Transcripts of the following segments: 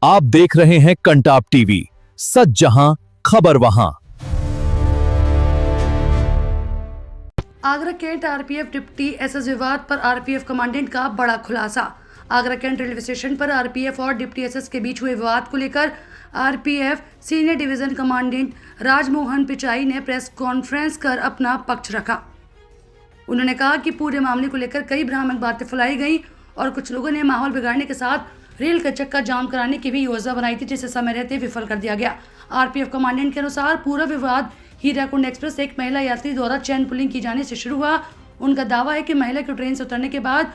आप देख रहे हैं कंटाप टीवी, सच जहां खबर वहां। Agra cantt RPF deputy SS विवाद पर आरपीएफ कमांडेंट का बड़ा खुलासा। आगरा कैंट रेलवे स्टेशन पर आरपीएफ और डिप्टी एसएस के बीच हुए विवाद को लेकर RPF senior division commandant Rajmohan Pichai ने प्रेस कॉन्फ्रेंस कर अपना पक्ष रखा। उन्होंने कहा कि पूरे मामले को लेकर कई भ्रामक बातें फैलाई गई और कुछ लोगों ने माहौल बिगाड़ने के साथ रेल का चक्का जाम कराने की भी योजना बनाई थी, जिसे समय रहते विफल कर दिया गया। आरपीएफ कमांडेंट के अनुसार पूरा विवाद हीराकुंड एक्सप्रेस एक महिला यात्री द्वारा चैन पुलिंग की जाने से शुरू हुआ। उनका दावा है कि महिला को ट्रेन से उतरने के बाद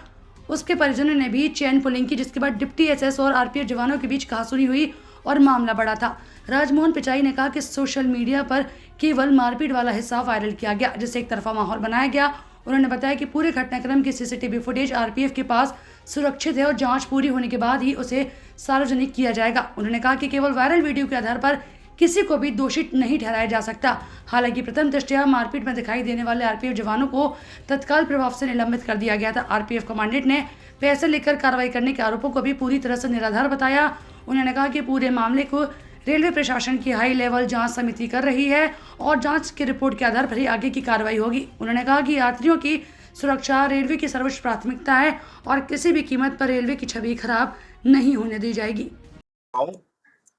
उसके परिजनों ने भी चैन पुलिंग की, जिसके बाद डिप्टी एसएस और आरपीएफ जवानों के बीच कहासुनी हुई और मामला बढ़ा था। राजमोहन पिचाई ने कहा कि सोशल मीडिया पर केवल मारपीट वाला हिस्सा वायरल किया गया, जिससे एक तरफा माहौल बनाया गया। उन्होंने बताया कि पूरे घटनाक्रम की सीसीटीवी फुटेज आरपीएफ के पास सुरक्षित है और जांच पूरी होने के बाद ही उसे सार्वजनिक किया जाएगा। उन्होंने कहा कि केवल वायरल वीडियो के आधार पर किसी को भी दोषी नहीं ठहराया जा सकता। हालांकि प्रथम दृष्टया मारपीट में दिखाई देने वाले आरपीएफ जवानों को तत्काल प्रभाव से निलंबित कर दिया गया था। आरपीएफ कमांडेंट ने पैसे लेकर कार्रवाई करने के आरोपों को भी पूरी तरह से निराधार बताया। उन्होंने कहा कि पूरे मामले को रेलवे प्रशासन की हाई लेवल जांच समिति कर रही है और जांच की रिपोर्ट के आधार पर ही आगे की कार्रवाई होगी। उन्होंने कहा कि यात्रियों की सुरक्षा रेलवे की सर्वोच्च प्राथमिकता है और किसी भी कीमत पर रेलवे की छवि खराब नहीं होने दी जाएगी।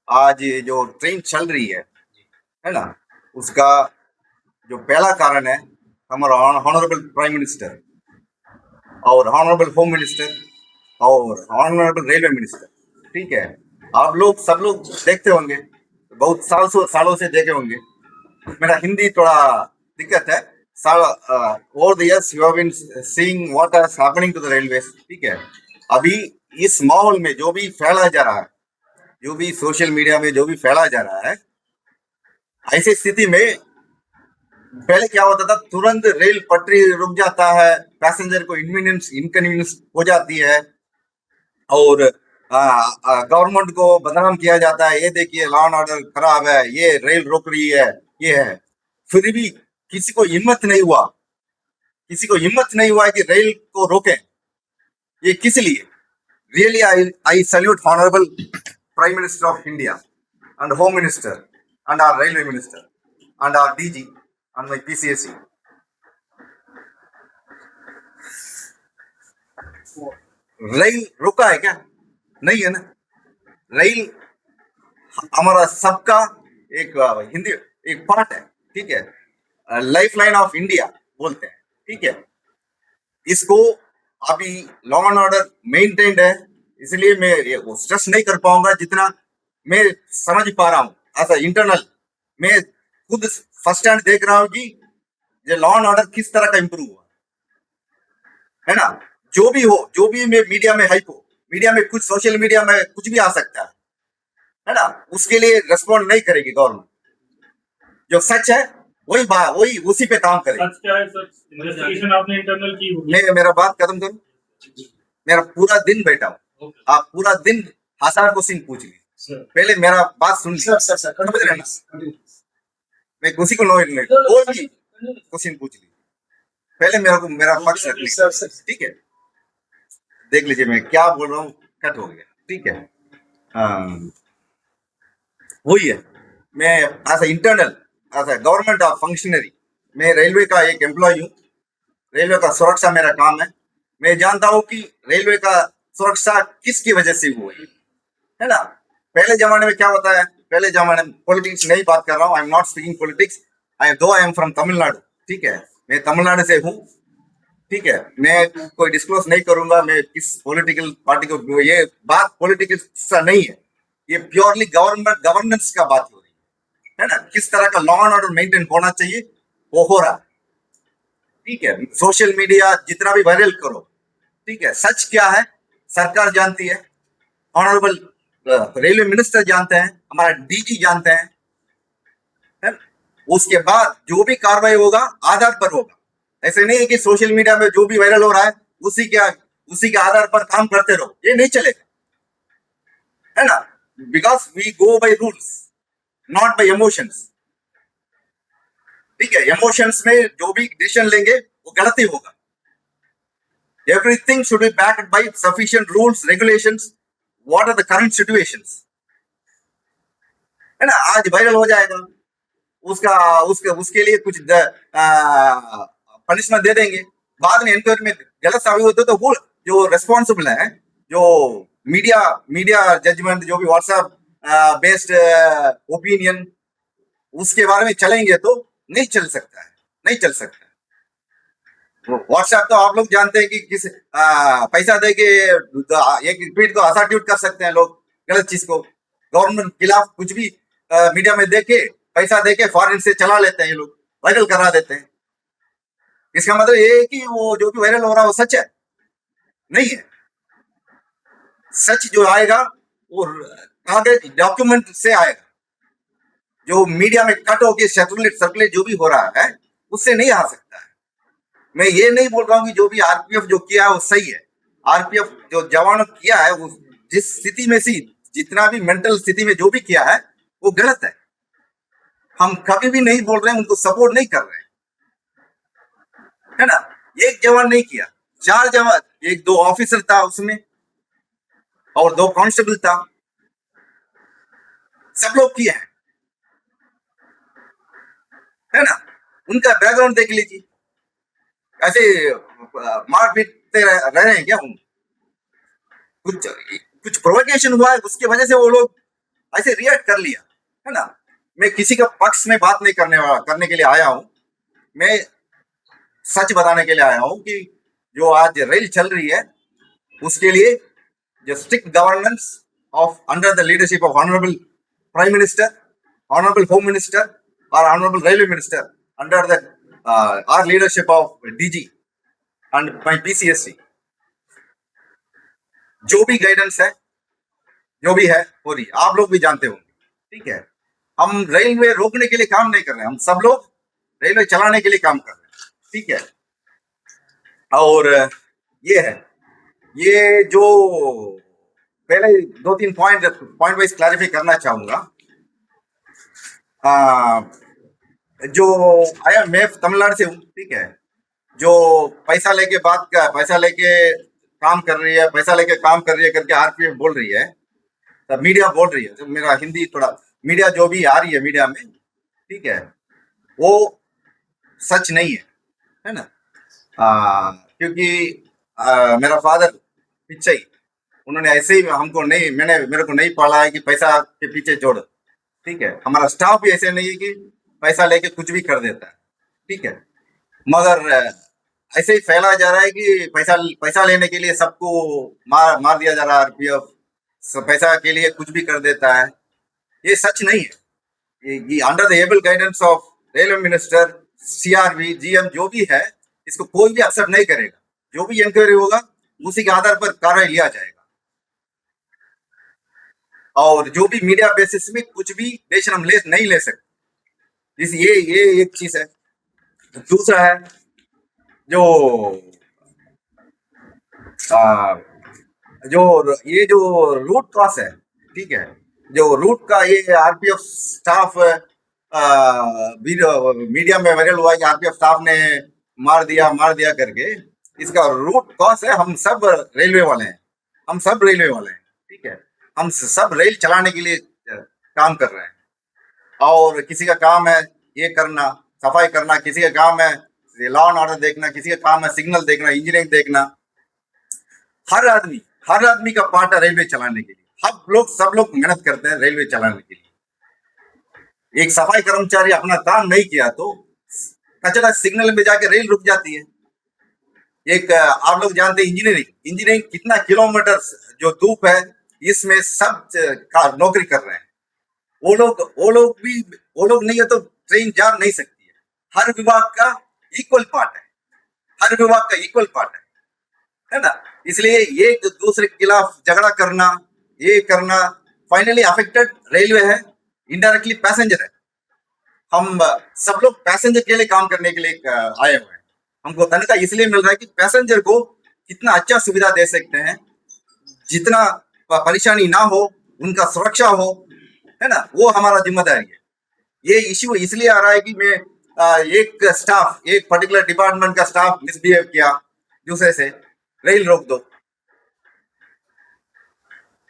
आज ये जो ट्रेन चल रही है ना, उसका जो पहला कारण है हमारा ऑनरेबल प्राइम मिनिस्टर और ऑनरेबल होम मिनिस्टर और ऑनरेबल रेलवे मिनिस्टर। ठीक है, आप लोग सब लोग देखते होंगे, बहुत सालों से देखे होंगे। मेरा हिंदी थोड़ा दिक्कत है। Over the years you have been seeing what is happening to the railways। ठीक है, अभी इस माहौल में जो भी फैला जा रहा है, जो भी सोशल मीडिया में जो भी फैला जा रहा है, ऐसी स्थिति में पहले क्या होता था, तुरंत रेल पटरी रुक जाता है, पैसेंजर को इनकन्वीनियंस हो जाती है और गवर्नमेंट को बदनाम किया जाता है। ये देखिए लॉ एंड ऑर्डर खराब है, ये रेल रोक रही है, ये है। फिर भी किसी को हिम्मत नहीं हुआ कि रेल को रोकें। ये किस लिए? Really I salute honourable prime minister of India and home minister and our railway minister and our DG and my PCSE। Rail रुका है क्या? नहीं है ना। रेल हमारा सबका एक हिंदी एक पार्ट है। ठीक है, लाइफ लाइन ऑफ इंडिया बोलते हैं। ठीक है, इसको अभी लॉ एंड ऑर्डर मेंटेन्ड है, इसलिए मैं स्ट्रेस नहीं कर पाऊंगा जितना मैं समझ पा रहा हूँ। ऐसा इंटरनल मैं खुद फर्स्ट हैंड देख रहा हूँ कि ये लॉ एंड ऑर्डर किस तरह का इंप्रूव हुआ है ना। जो भी हो, जो भी में मीडिया में हाइप हो, मीडिया में कुछ सोशल मीडिया में कुछ भी आ सकता है ना, उसके लिए रेस्पॉन्ड नहीं करेगी गवर्नमेंट। जो सच है वही उसी पे काम करेगी। सच क्या है? सच इन्वेस्टिगेशन आपने इंटरनल की होगी। मैं मेरा बात खत्म करूं। मेरा पूरा दिन बैठा हूं, आप पूरा दिन हजार क्वेश्चन पूछ ली, पहले मेरा बात सुन ली। मैं किसी को कोई भी क्वेश्चन पूछ ली, पहले मेरा पक्ष रख ली। ठीक है, देख लीजिए मैं क्या बोल रहा हूँ, कट हो गया। ठीक है, वही है। मैं as internal as government of functionary, मैं रेलवे का एक एम्प्लॉय हूँ। रेलवे का सुरक्षा मेरा काम है। मैं जानता हूँ कि रेलवे का सुरक्षा किसकी वजह से हुई है ना। पहले जमाने में क्या होता है, पहले जमाने में पॉलिटिक्स नहीं बात कर रहा हूँ, I am not speaking politics, I am from Tamil Nadu. ठीक है, मैं तमिलनाडु से हूँ। ठीक है, मैं कोई डिस्क्लोज नहीं करूंगा मैं किस पॉलिटिकल पार्टी को। ये बात पॉलिटिक्स नहीं है, ये प्योरली गवर्नेंस का बात हो रही है ना। किस तरह का लॉ एंड ऑर्डर मेंटेन होना चाहिए वो हो रहा है। ठीक है, सोशल मीडिया जितना भी वायरल करो, ठीक है, सच क्या है सरकार जानती है, ऑनरेबल रेलवे मिनिस्टर जानते हैं, हमारा डीजी जानते हैं, है? उसके बाद जो भी कार्रवाई होगा आधार पर होगा। ऐसे नहीं है कि सोशल मीडिया में जो भी वायरल हो रहा है उसी के आधार पर काम करते रहो, ये नहीं चलेगा, है ना। Because we go by rules not by emotions. ठीक है, इमोशंस में जो भी डिसीजन लेंगे वो गलती होगा। Everything should be backed by sufficient rules, regulations. What are the current situations? है ना, आज वायरल हो जाएगा, उसका उसके उसके लिए कुछ पनिशमेंट दे देंगे, बाद में इंक्वायरी में गलत साबित होते तो वो जो रेस्पॉन्सिबल है, जो मीडिया मीडिया जजमेंट, जो भी व्हाट्सएप बेस्ड ओपिनियन, उसके बारे में चलेंगे तो नहीं चल सकता है, नहीं चल सकता है। व्हाट्सएप तो आप लोग जानते हैं कि किस पैसा दे के एक ट्वीट को असर्ट्यूट कर सकते हैं लोग, गलत चीज को गवर्नमेंट के खिलाफ कुछ भी मीडिया में दे के, पैसा दे के फॉरेन से चला लेते हैं ये लोग, वायरल करा देते हैं। इसका मतलब ये है कि वो जो भी वायरल हो रहा है वो सच है नहीं है। सच जो आएगा वो कागज डॉक्यूमेंट से आएगा, जो मीडिया में कट होके सर्कुलेट जो भी हो रहा है उससे नहीं आ सकता है। मैं ये नहीं बोल रहा हूँ कि जो भी आरपीएफ जो किया है वो सही है। आरपीएफ जो जवानों किया है वो जिस स्थिति में सी, जितना भी मेंटल स्थिति में जो भी किया है वो गलत है। हम कभी भी नहीं बोल रहे हैं, उनको सपोर्ट नहीं कर रहे हैं, है ना। एक जवान नहीं किया, 4 जवान, 1-2 ऑफिसर था उसमें और 2 कांस्टेबल था, सब लोग किए हैं, है ना। उनका बैकग्राउंड देख लीजिए, ऐसे मार पीटते रह रहे हैं क्या हम? कुछ प्रोवोकेशन हुआ है, उसकी वजह से वो लोग ऐसे रिएक्ट कर लिया, है ना। मैं किसी का पक्ष में बात नहीं करने के लिए आया हूं, मैं सच बताने के लिए आया हूं कि जो आज रेल चल रही है उसके लिए जो strict governance of under the leadership of honourable prime minister, honourable home minister और honourable railway minister, under the our leadership of DG and my PCSC, जो भी गाइडेंस है, जो भी है हो रही, आप लोग भी जानते होंगे, ठीक है। हम रेलवे रोकने के लिए काम नहीं कर रहे हैं, हम सब लोग रेलवे चलाने के लिए काम कर रहे हैं, ठीक है। और ये है, ये जो पहले 2-3 पॉइंट वाइज क्लैरिफाई करना चाहूंगा। जो आया, मैं तमिलनाडु से हूँ, ठीक है। जो पैसा लेके काम कर रही है, पैसा लेके काम कर रही है करके आरपीएफ बोल रही है, तो मीडिया बोल रही है, तो मेरा हिंदी थोड़ा, मीडिया जो भी आ रही है मीडिया में, ठीक है, वो सच नहीं है ना। क्योंकि मेरा फादर पिछे ही, उन्होंने ऐसे ही हमको नहीं, मेरे को नहीं पाला है कि पैसा के पीछे जोड़, ठीक है। हमारा स्टाफ भी ऐसे नहीं है कि पैसा लेके कुछ भी कर देता है, ठीक है। मगर ऐसे ही फैला जा रहा है कि पैसा लेने के लिए सबको मार दिया जा रहा है, आरपीएफ पैसा के लिए कुछ भी कर देता है, ये सच नहीं है। ये under the able guidance of railway minister, CRB, GM जो भी है, इसको कोई भी एक्सेप्ट नहीं करेगा। जो भी इंक्वायरी होगा उसी के आधार पर कार्रवाई लिया जाएगा, और जो भी मीडिया बेसिस में कुछ भी डिसीजन हम नहीं ले सकते। ये एक चीज है। दूसरा है जो ये जो रूट कॉज है, ठीक है, जो रूट का ये आरपीएफ स्टाफ मीडिया में वायरल हुआ कि आरपीएफ स्टाफ ने मार दिया करके, इसका रूट कॉज है हम सब रेलवे वाले हैं, ठीक है। हम सब रेल चलाने के लिए काम कर रहे हैं, और किसी का काम है ये करना, सफाई करना, किसी का काम है लॉ एंड ऑर्डर देखना, किसी का काम है सिग्नल देखना, इंजीनियरिंग देखना। हर आदमी का पार्ट है रेलवे चलाने के लिए। सब लोग मेहनत करते हैं रेलवे चलाने के लिए। एक सफाई कर्मचारी अपना काम नहीं किया तो कचरा सिग्नल में जाके रेल रुक जाती है। एक आप लोग जानते हैं इंजीनियरिंग कितना किलोमीटर जो धूप है, इसमें सब का नौकरी कर रहे हैं। वो लोग नहीं है तो ट्रेन जा नहीं सकती है। हर विभाग का इक्वल पार्ट है ना। इसलिए एक दूसरे के खिलाफ झगड़ा करना, ये करना, फाइनली अफेक्टेड रेलवे है, इनडायरेक्टली पैसेंजर है। हम सब लोग पैसेंजर के लिए काम करने के लिए आए हुए हैं। हमको तनख्वाह इसलिए मिल रहा है कि पैसेंजर को कितना अच्छा सुविधा दे सकते हैं, जितना परेशानी ना हो, उनका सुरक्षा हो, है ना, वो हमारा जिम्मेदारी है। ये इश्यू इसलिए आ रहा है कि मैं एक पर्टिकुलर डिपार्टमेंट का स्टाफ मिसबिहेव किया दूसरे से, रेल रोक दो।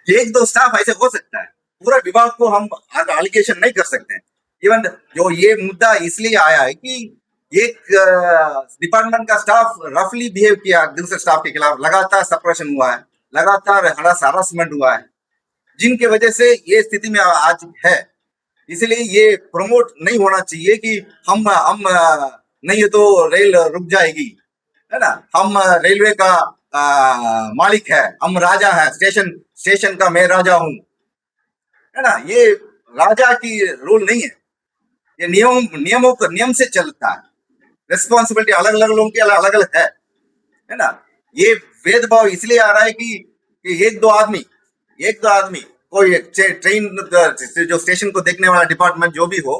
1-2 स्टाफ ऐसे हो सकता है, पूरा विभाग को हम एलिगेशन नहीं कर सकते हैं। इवन जो ये मुद्दा इसलिए आया है कि एक डिपार्टमेंट का स्टाफ रफली बिहेव किया दूसरे स्टाफ के खिलाफ, लगातार सप्रेशन हुआ है, लगातार हरासमेंट हुआ है, जिनके वजह से ये स्थिति में आज है। इसलिए ये प्रमोट नहीं होना चाहिए कि हम नहीं तो रेल रुक जाएगी, है ना। हम रेलवे का मालिक है, हम राजा है, स्टेशन का मैं राजा हूं, है ना। ये राजा की रूल नहीं है, ये नियम से चलता है। रिस्पॉन्सिबिलिटी अलग अलग लोगों की अलग अलग है ना। ये भेदभाव इसलिए आ रहा है कि एक दो आदमी कोई ट्रेन जो स्टेशन को देखने वाला डिपार्टमेंट जो भी हो,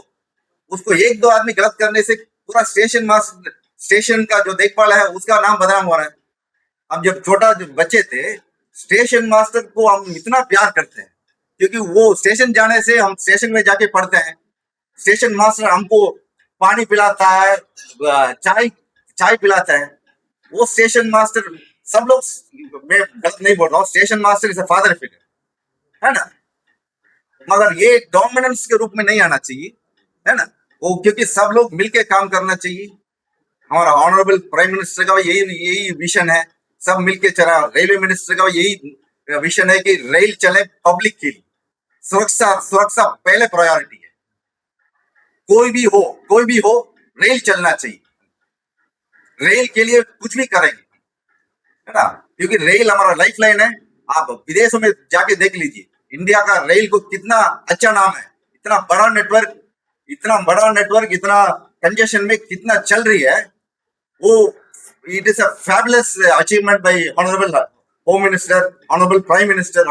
उसको एक दो आदमी गलत करने से पूरा स्टेशन का जो देखभाल है उसका नाम बदनाम हो रहा है। हम जब छोटा बच्चे थे, स्टेशन मास्टर को हम इतना प्यार करते हैं क्योंकि वो स्टेशन जाने से हम स्टेशन में जाके पढ़ते हैं। स्टेशन मास्टर हमको पानी पिलाता है, चाय पिलाता है। वो स्टेशन मास्टर, सब लोग, मैं गलत नहीं बोल रहा हूँ, station master is a father figure, है ना। मगर ये डोमिनेंस के रूप में नहीं आना चाहिए, है ना। वो क्योंकि सब लोग मिलके काम करना चाहिए। हमारा ऑनरेबल प्राइम मिनिस्टर का यही विजन है, सब मिलके चला। रेलवे मिनिस्टर का यही विजन है कि रेल चले पब्लिक के लिए, सुरक्षा पहले प्रायोरिटी है। कोई भी हो रेल चलना चाहिए। रेल के लिए कुछ भी करेंगे, है ना, क्योंकि रेल हमारा लाइफ लाइन है। आप विदेशों में जाके देख लीजिए, इंडिया का रेल को कितना अच्छा नाम है। इतना बड़ा नेटवर्क, इतना कंजेशन में कितना चल रही है वो। It is a fabulous achievement bye honourable home minister, honourable prime minister,